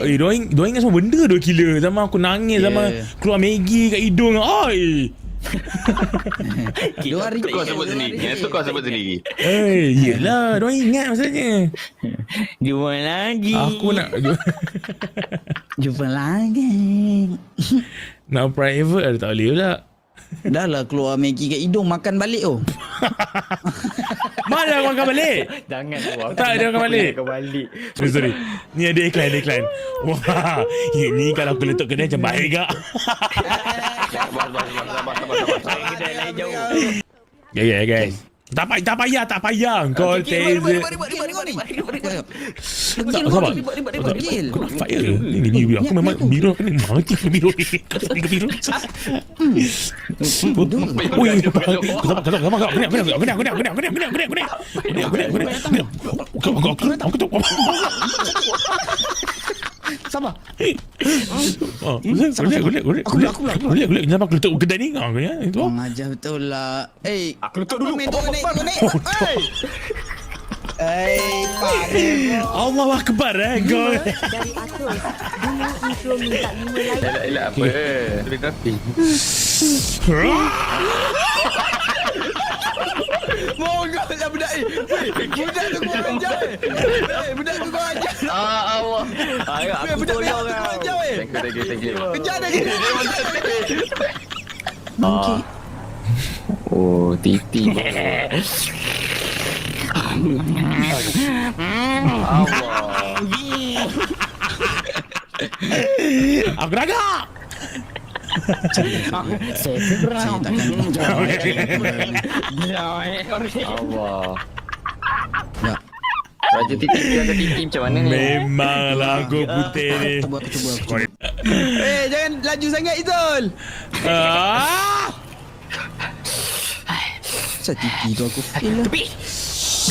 Diorang ingat semua benda dua gila. Zaman aku nangis, zaman keluar Maggi kat hidung. Oi. Itu kau sebut sendiri. Yelah, diorang ingat maksudnya. Jumpa lagi. Aku nak Jumpa lagi. nak private ada tak boleh pula. Dah lah keluar Maggi kat hidung, makan balik tu. Mana aku makan balik? Jangan tu. Tak, dia akan balik. Sorry. Ni ada iklan. Wah, ini kalau aku letak kedai macam baik gak. Kedai lain jauh. Ya guys. Tak payah. Kau taser. Sabar. Kau nak fight ke? Ni biru. Aku memang biru. Aku ni mati biru. Kau biru. Oi, Sabar. Golek. Kenapa aku letak kedai ni? Itu. Ajar betul lah. Aku letak dulu. Naik. Panik. Allahu Akbar kau. Dari Atos, bunyi intro minta 5 like. Elak apa? Telegrafi. Mogol lah budak ni. Budak tu kau ajar. Budak tu kau ajar. Allah. Ayo aku tolong kau. Thank you. Kejar dia. Ah. Oh, titi. Allah. Aku ragak. Saya takkan Allah. Ya. Raja titi jaga titi macam mana ni? Memanglah aku putih ni. Aku cuba. Jangan laju sangat Izul. Titi tu aku feel lah.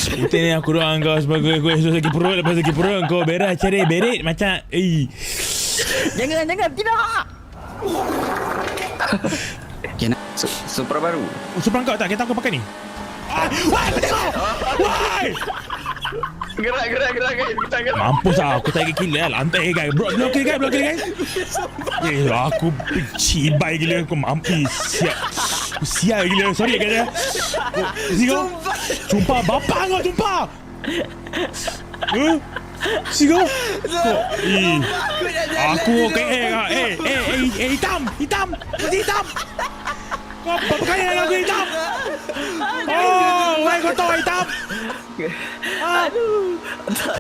Putih ni aku doang kau sebagai kau esok sakit perut. Lepas sakit perut kau berat cari beret macam Jangan tidak. Okay, nak. Supra baru. Supra kau tak? Kereta aku pakai ni. Wah, tengok. Wah. Gerak kita gerak. Mampus lah. Aku tak gila lantai guys. Blok kiri guys. Aku cibai gila. Aku mampus. Sial gila. Sorry guys. Sigo. Sumpah bapak kau sumpah. Sigo. Aku hitam. Masih hitam. Kau pakai yang aku hitam. Oh, kau tahu hitam. Aduh.